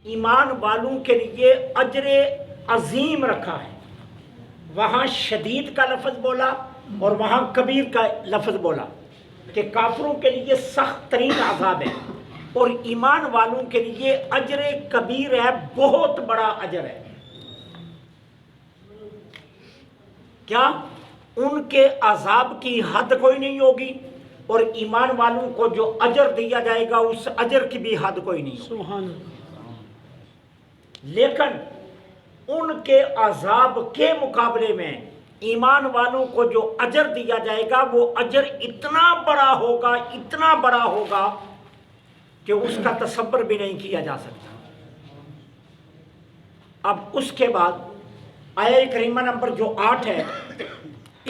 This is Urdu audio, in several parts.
ایمان والوں کے لیے اجر عظیم رکھا ہے. وہاں شدید کا لفظ بولا اور وہاں کبیر کا لفظ بولا کہ کافروں کے لیے سخت ترین عذاب ہے اور ایمان والوں کے لیے اجر کبیر ہے، بہت بڑا اجر ہے. کیا ان کے عذاب کی حد کوئی نہیں ہوگی، اور ایمان والوں کو جو اجر دیا جائے گا اس اجر کی بھی حد کوئی نہیں ہوگی. سبحان اللہ. لیکن ان کے عذاب کے مقابلے میں ایمان والوں کو جو اجر دیا جائے گا وہ اجر اتنا بڑا ہوگا، اتنا بڑا ہوگا کہ اس کا تصور بھی نہیں کیا جا سکتا. اب اس کے بعد آیہ کریمہ نمبر جو 8 ہے،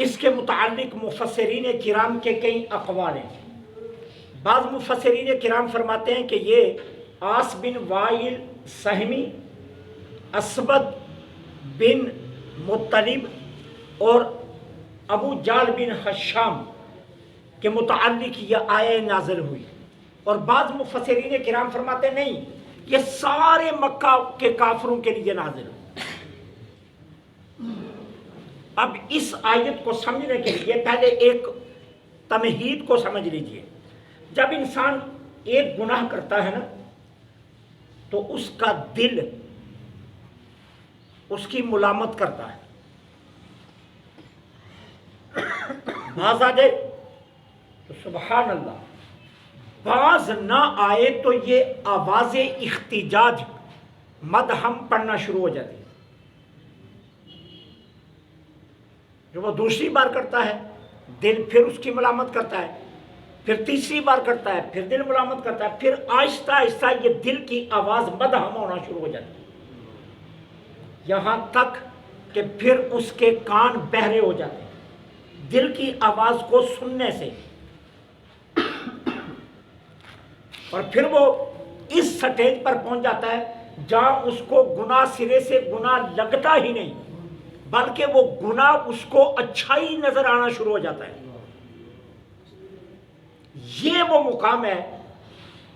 اس کے متعلق مفسرین کرام کے کئی اقوال ہیں. بعض مفسرین کرام فرماتے ہیں کہ یہ عاص بن وائل سہمی، اسبد بن مطلب اور ابو جال بن حشام کے متعلق یہ آیہ نازل ہوئی. اور بعض مفسرین کرام فرماتے ہیں نہیں، یہ سارے مکہ کے کافروں کے لیے نازل ہوئی. اب اس آیت کو سمجھنے کے لیے پہلے ایک تمہید کو سمجھ لیجئے. جب انسان ایک گناہ کرتا ہے نا تو اس کا دل اس کی ملامت کرتا ہے. باز آ جائے تو سبحان اللہ، باز نہ آئے تو یہ آواز احتجاج مدحم پڑھنا شروع ہو جاتی ہے. جو وہ دوسری بار کرتا ہے دل پھر اس کی ملامت کرتا ہے، پھر تیسری بار کرتا ہے پھر دل ملامت کرتا ہے، پھر آہستہ آہستہ یہ دل کی آواز مدحم ہونا شروع ہو جاتی ہے، یہاں تک کہ پھر اس کے کان بہرے ہو جاتے ہیں دل کی آواز کو سننے سے. اور پھر وہ اس سٹیج پر پہنچ جاتا ہے جہاں اس کو گناہ سرے سے گناہ لگتا ہی نہیں، بلکہ وہ گناہ اس کو اچھائی نظر آنا شروع ہو جاتا ہے. یہ وہ مقام ہے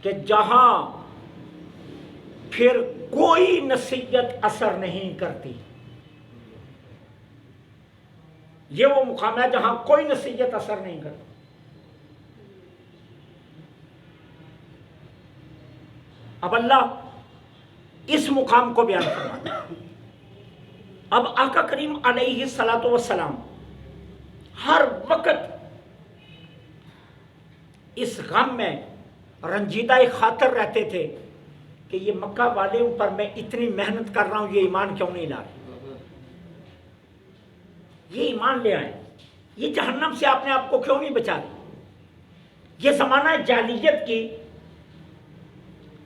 کہ جہاں پھر کوئی نصیحت اثر نہیں کرتی. یہ وہ مقام ہے جہاں کوئی نصیحت اثر نہیں کرتی. اب اللہ اس مقام کو بیان فرماتا ہے. اب آقا کریم علیہ الصلوۃ والسلام ہر وقت اس غم میں رنجیدہ خاطر رہتے تھے کہ یہ مکہ والوں پر میں اتنی محنت کر رہا ہوں، یہ ایمان کیوں نہیں لا رہے؟ یہ ایمان لے آئے، یہ جہنم سے اپنے آپ کو کیوں نہیں بچا رہے؟ یہ زمانہ جاہلیت کی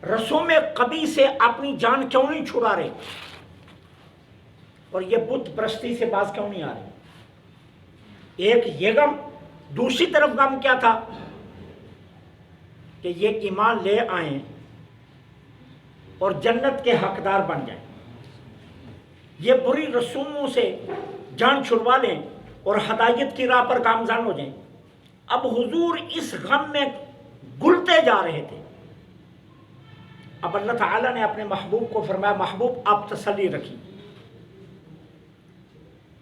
رسوم قبیح سے اپنی جان کیوں نہیں چھڑا رہے؟ اور یہ بت پرستی سے باز کیوں نہیں آ رہے؟ ایک یہ غم، دوسری طرف غم کیا تھا کہ یہ ایمان لے آئیں اور جنت کے حقدار بن جائیں، یہ بری رسوموں سے جان چھڑوا لیں اور ہدایت کی راہ پر گامزن ہو جائیں. اب حضور اس غم میں گلتے جا رہے تھے. اب اللہ تعالیٰ نے اپنے محبوب کو فرمایا محبوب آپ تسلی رکھیں،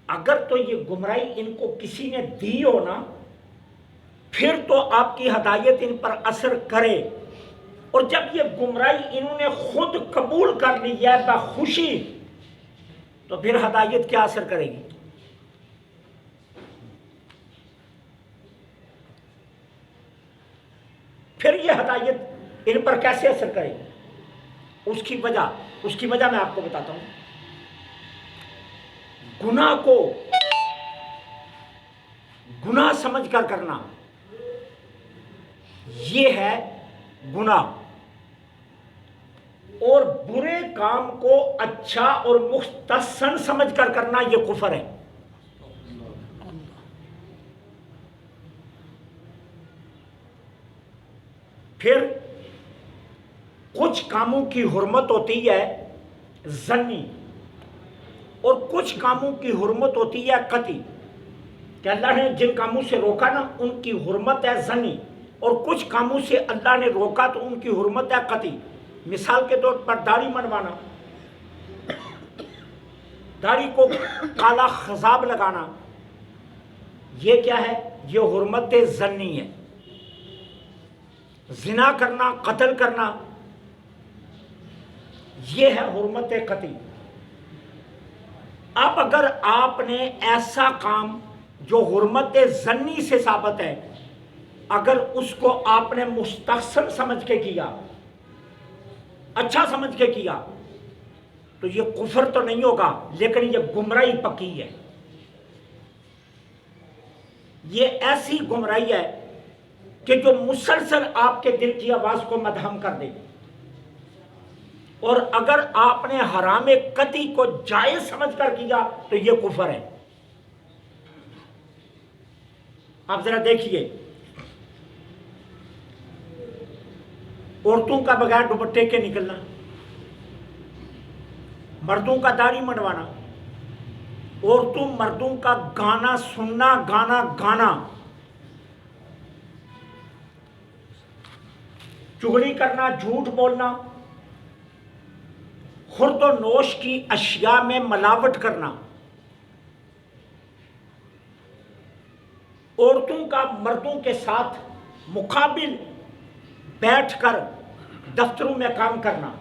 اگر تو یہ گمراہی ان کو کسی نے دی ہو نا پھر تو آپ کی ہدایت ان پر اثر کرے، اور جب یہ گمراہی انہوں نے خود قبول کر لی ہے بخوشی تو پھر ہدایت کیا اثر کرے گی؟ پھر یہ ہدایت ان پر کیسے اثر کرے گی؟ اس کی وجہ میں آپ کو بتاتا ہوں. گناہ کو گناہ سمجھ کر کرنا یہ ہے گناہ، اور برے کام کو اچھا اور مستحسن سمجھ کر کرنا یہ کفر ہے. پھر کچھ کاموں کی حرمت ہوتی ہے ظنی اور کچھ کاموں کی حرمت ہوتی ہے قطعی، کہ اللہ نے جن کاموں سے روکا نا ان کی حرمت ہے ظنی، اور کچھ کاموں سے اللہ نے روکا تو ان کی حرمت ہے قطعی. مثال کے طور پر داڑھی منڈوانا، داڑھی کو کالا خضاب لگانا، یہ کیا ہے؟ یہ حرمت ظنی ہے۔ زنا کرنا، قتل کرنا، یہ ہے حرمت قطعی۔ اب اگر آپ نے ایسا کام جو حرمت ظنی سے ثابت ہے، اگر اس کو آپ نے مستحسن سمجھ کے کیا، اچھا سمجھ کے کیا، تو یہ کفر تو نہیں ہوگا، لیکن یہ گمراہی پکی ہے۔ یہ ایسی گمراہی ہے کہ جو مسلسل آپ کے دل کی آواز کو مدھم کر دے گی۔ اور اگر آپ نے حرام قطعی کو جائز سمجھ کر کیا تو یہ کفر ہے۔ آپ ذرا دیکھیے، عورتوں کا بغیر دوپٹے کے نکلنا، مردوں کا داڑھی منڈوانا، عورتوں مردوں کا گانا سننا، گانا گانا، چغلی کرنا، جھوٹ بولنا، خورد و نوش کی اشیاء میں ملاوٹ کرنا، عورتوں کا مردوں کے ساتھ مقابل بیٹھ کر دفتروں میں کام کرنا،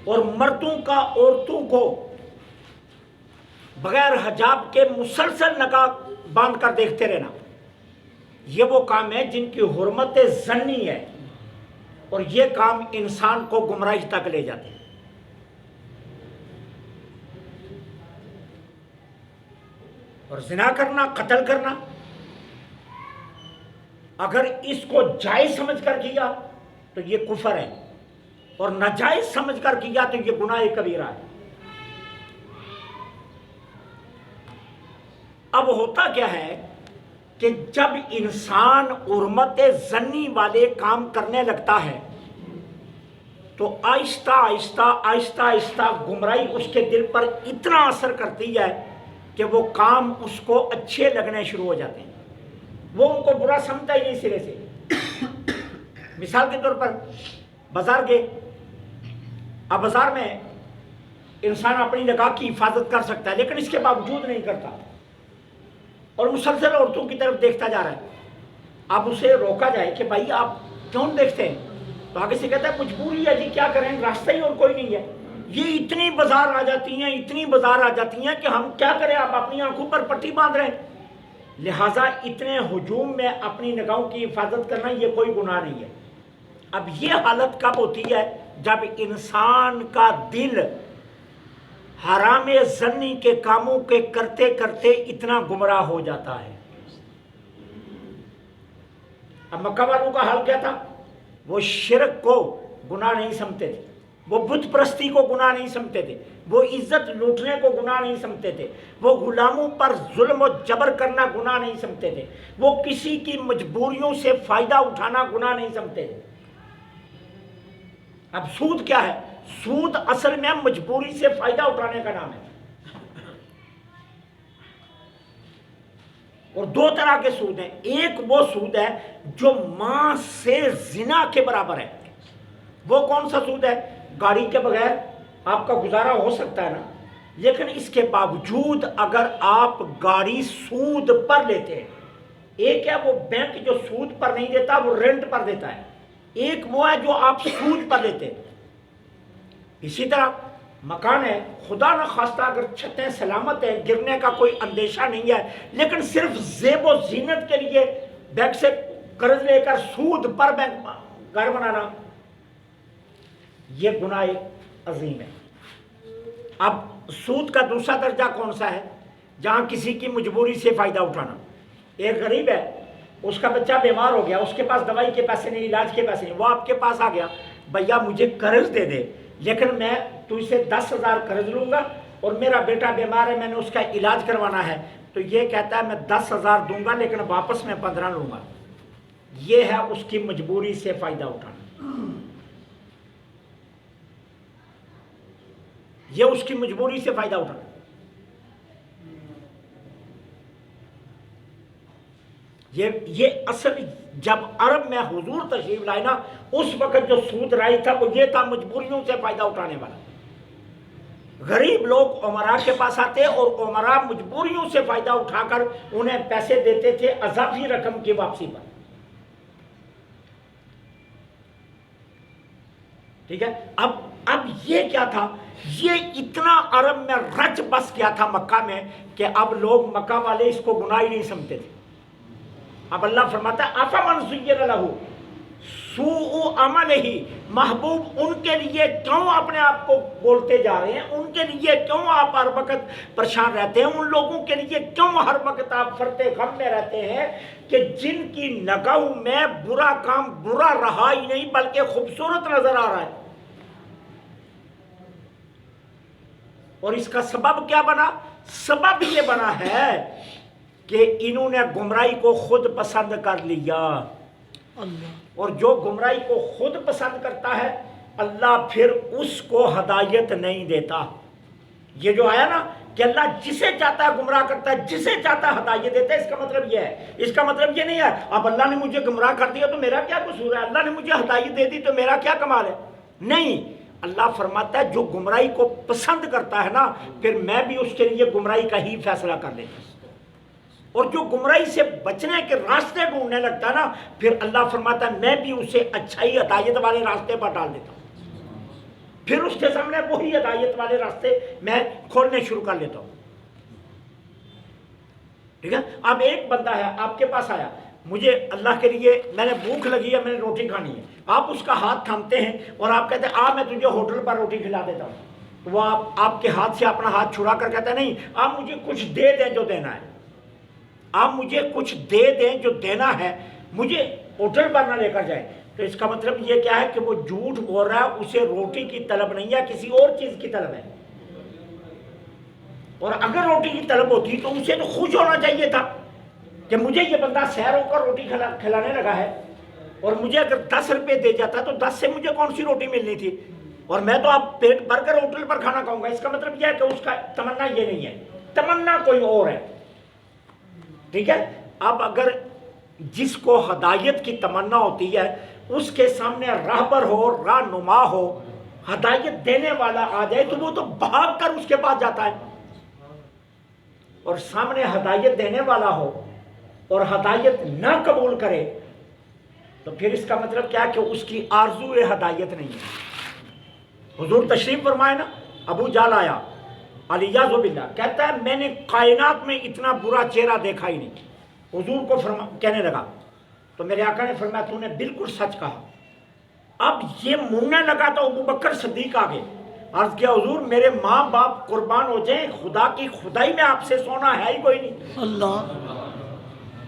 اور مردوں کا عورتوں کو بغیر حجاب کے مسلسل نقاب باندھ کر دیکھتے رہنا، یہ وہ کام ہے جن کی حرمت ظنی ہے، اور یہ کام انسان کو گمراہی تک لے جاتے ہیں۔ اور زنا کرنا، قتل کرنا، اگر اس کو جائز سمجھ کر کیا تو یہ کفر ہے، اور ناجائز سمجھ کر کیا تو یہ گناہ کبیرہ ہے۔ اب ہوتا کیا ہے کہ جب انسان حرمت ظنی والے کام کرنے لگتا ہے تو آہستہ آہستہ آہستہ آہستہ گمراہی اس کے دل پر اتنا اثر کرتی ہے کہ وہ کام اس کو اچھے لگنے شروع ہو جاتے ہیں، وہ ان کو برا سمجھتا ہی نہیں سرے سے۔ مثال کے طور پر بازار گئے، اب بازار میں انسان اپنی نگاہ کی حفاظت کر سکتا ہے لیکن اس کے باوجود نہیں کرتا، اور مسلسل عورتوں کی طرف دیکھتا جا رہا ہے۔ اب اسے روکا جائے کہ بھائی آپ کیوں دیکھتے ہیں؟ تو آگے سے کہتا ہے مجبوری ہے جی، کیا کریں، راستہ ہی اور کوئی نہیں ہے۔ یہ اتنی بازار آ جاتی ہیں، اتنی بازار آ جاتی ہیں کہ ہم کیا کریں، آپ اپنی آنکھوں پر پٹی باندھ رہے ہیں۔ لہٰذا اتنے ہجوم میں اپنی نگاہوں کی حفاظت کرنا یہ کوئی گناہ نہیں ہے۔ اب یہ حالت کب ہوتی ہے؟ جب انسان کا دل حرام ظنی کے کاموں کے کرتے کرتے اتنا گمراہ ہو جاتا ہے۔ اب مکہ والوں کا حال کیا تھا؟ وہ شرک کو گناہ نہیں سمجھتے تھے، وہ بت پرستی کو گناہ نہیں سمجھتے تھے، وہ عزت لوٹنے کو گناہ نہیں سمجھتے تھے، وہ غلاموں پر ظلم و جبر کرنا گناہ نہیں سمجھتے تھے، وہ کسی کی مجبوریوں سے فائدہ اٹھانا گناہ نہیں سمجھتے تھے۔ اب سود کیا ہے؟ سود اصل میں مجبوری سے فائدہ اٹھانے کا نام ہے۔ اور دو طرح کے سود ہیں، ایک وہ سود ہے جو ماں سے زنا کے برابر ہے۔ وہ کون سا سود ہے؟ گاڑی کے بغیر آپ کا گزارا ہو سکتا ہے نا، لیکن اس کے باوجود اگر آپ گاڑی سود پر لیتے ہیں، ایک ہے وہ بینک جو سود پر نہیں دیتا، وہ رینٹ پر دیتا ہے، ایک وہ ہے جو آپ سود پر لیتے ہیں۔ اسی طرح مکان ہے، خدا نہ خواستہ اگر چھتیں سلامت ہیں، گرنے کا کوئی اندیشہ نہیں ہے، لیکن صرف زیب و زینت کے لیے بینک سے قرض لے کر سود پر بینک گھر بنانا، یہ گناہ عظیم ہے۔ اب سود کا دوسرا درجہ کون سا ہے؟ جہاں کسی کی مجبوری سے فائدہ اٹھانا۔ ایک غریب ہے، اس کا بچہ بیمار ہو گیا، اس کے پاس دوائی کے پیسے نہیں، علاج کے پیسے نہیں، وہ آپ کے پاس آ گیا، بھیا مجھے قرض دے دے، لیکن میں تجھ سے 10,000 قرض لوں گا اور میرا بیٹا بیمار ہے، میں نے اس کا علاج کروانا ہے۔ تو یہ کہتا ہے میں 10,000 دوں گا لیکن واپس میں 15 لوں گا۔ یہ ہے اس کی مجبوری سے فائدہ اٹھانا، یہ اس کی مجبوری سے فائدہ اٹھانا۔ یہ اصل جب عرب میں حضور تشریف لائے نا، اس وقت جو سود رائج تھا وہ یہ تھا، مجبوریوں سے فائدہ اٹھانے والا۔ غریب لوگ عمراء کے پاس آتے اور عمراء مجبوریوں سے فائدہ اٹھا کر انہیں پیسے دیتے تھے اضافی رقم کی واپسی پر، ٹھیک ہے۔ اب یہ کیا تھا، یہ اتنا عرب میں رچ بس گیا تھا مکہ میں کہ اب لوگ مکہ والے اس کو گناہ ہی نہیں سمجھتے تھے۔ اب اللہ فرماتا ہے افمن زین لہ سوء عملہ، محبوب ان کے لیے کیوں اپنے آپ کو بولتے جا رہے ہیں، ان کے لیے کیوں آپ ہر وقت پریشان رہتے ہیں، ان لوگوں کے لیے کیوں ہر وقت آپ فرتے غم میں رہتے ہیں کہ جن کی نگاہوں میں برا کام برا رہا ہی نہیں بلکہ خوبصورت نظر آ رہا ہے۔ اور اس کا سبب کیا بنا؟ سبب یہ بنا ہے کہ انہوں نے گمراہی کو خود پسند کر لیا، اور جو گمراہی کو خود پسند کرتا ہے اللہ پھر اس کو ہدایت نہیں دیتا۔ یہ جو آیا نا کہ اللہ جسے چاہتا ہے گمراہ کرتا ہے، جسے چاہتا ہے ہدایت دیتا ہے، اس کا مطلب یہ ہے، اس کا مطلب یہ نہیں ہے اب اللہ نے مجھے گمراہ کر دیا تو میرا کیا قصور ہے، اللہ نے مجھے ہدایت دے دی تو میرا کیا کمال ہے۔ نہیں، اللہ فرماتا ہے جو گمراہی کو پسند کرتا ہے نا پھر میں بھی اس کے لیے گمراہی کا ہی فیصلہ کر لیتا ہوں، اور جو گمراہی سے بچنے کے راستے ڈھونڈنے لگتا ہے نا پھر اللہ فرماتا ہے میں بھی اسے اچھائی ہدایت والے راستے پر ڈال دیتا ہوں، پھر اس کے سامنے وہی ہدایت والے راستے میں کھولنے شروع کر لیتا ہوں، ٹھیک ہے۔ اب ایک بندہ ہے آپ کے پاس آیا، مجھے اللہ کے لیے میں نے بھوک لگی ہے، میں نے روٹی کھانی ہے، آپ اس کا ہاتھ تھامتے ہیں اور آپ کہتے ہیں میں تجھے ہوٹل پر روٹی کھلا دیتا ہوں، تو وہ آپ کے ہاتھ سے اپنا ہاتھ چھڑا کر کہتا ہے نہیں آپ مجھے کچھ دے دیں جو دینا ہے، آپ مجھے کچھ دے دیں جو دینا ہے، مجھے ہوٹل پر نہ لے کر جائیں۔ تو اس کا مطلب یہ کیا ہے کہ وہ جھوٹ بول رہا ہے، اسے روٹی کی طلب نہیں ہے، کسی اور چیز کی طلب ہے، اور اگر روٹی کی طلب ہوتی تو اسے تو خوش ہونا چاہیے تھا کہ مجھے یہ بندہ سیر ہو کر روٹی کھلانے لگا ہے، اور مجھے اگر 10 روپے دے جاتا تو 10 سے مجھے کون سی روٹی ملنی تھی، اور میں تو اب پیٹ بھر کر ہوٹل پر کھانا کھاؤں گا۔ اس کا مطلب یہ ہے کہ اس کا تمنا یہ نہیں ہے، تمنا کوئی اور ہے، ٹھیک ہے۔ اب اگر جس کو ہدایت کی تمنا ہوتی ہے اس کے سامنے راہبر ہو، رہنما ہو، ہدایت دینے والا آ جائے تو وہ تو بھاگ کر اس کے پاس جاتا ہے، اور سامنے ہدایت دینے والا ہو اور ہدایت نہ قبول کرے تو پھر اس کا مطلب کیا ہے کہ اس کی آرزو ہدایت نہیں ہے۔ حضور تشریف فرمائے نا، ابو جہل آیا الیاذ باللہ، کہتا ہے میں نے کائنات میں اتنا برا چہرہ دیکھا ہی نہیں، حضور کو کہنے لگا تو میرے آقا نے فرمایا تو نے بالکل سچ کہا۔ اب یہ مننے لگا تو ابو بکر صدیق آگے، عرض کیا حضور میرے ماں باپ قربان ہو جائیں، خدا کی خدائی میں آپ سے سونا ہے ہی کوئی نہیں اللہ۔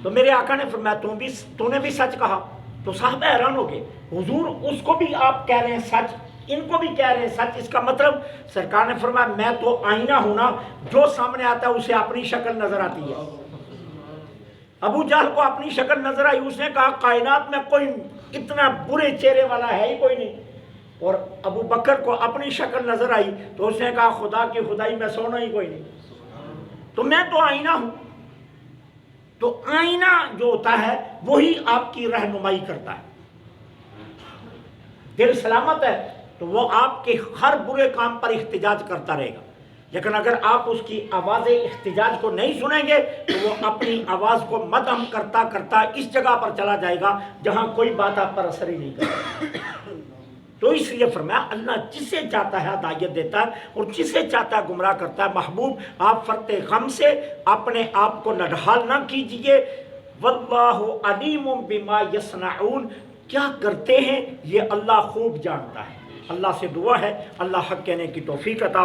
تو میرے آقا نے فرمایا تو نے بھی سچ کہا۔ تو صحابہ حیران ہو گئے، حضور اس کو بھی آپ کہہ رہے ہیں سچ، ان کو بھی کہہ رہے ہیں سچ، اس کا مطلب سرکار نے فرمایا میں تو آئینہ ہوں نا، جو سامنے آتا ہے اسے اپنی شکل نظر آتی ہے۔ ابو جہل کو اپنی شکل نظر آئی، اس نے کہا کائنات میں کوئی اتنا برے چہرے والا ہے ہی کوئی نہیں، اور ابو بکر کو اپنی شکل نظر آئی تو اس نے کہا خدا کی خدائی میں سونا ہی کوئی نہیں، تو میں تو آئینہ ہوں۔ تو آئینہ جو ہوتا ہے وہی آپ کی رہنمائی کرتا ہے، دل سلامت ہے تو وہ آپ کے ہر برے کام پر احتجاج کرتا رہے گا، لیکن اگر آپ اس کی آواز احتجاج کو نہیں سنیں گے تو وہ اپنی آواز کو مدھم کرتا کرتا اس جگہ پر چلا جائے گا جہاں کوئی بات آپ پر اثر ہی نہیں کرے۔ تو اس لیے فرمایا اللہ جسے چاہتا ہے ہدایت دیتا ہے اور جسے چاہتا ہے گمراہ کرتا ہے۔ محبوب آپ فرط غم سے اپنے آپ کو نڈھال نہ کیجئے، واللہ علیم بما یصنعون، کیا کرتے ہیں یہ اللہ خوب جانتا ہے۔ اللہ سے دعا ہے اللہ حق کہنے کی توفیق عطا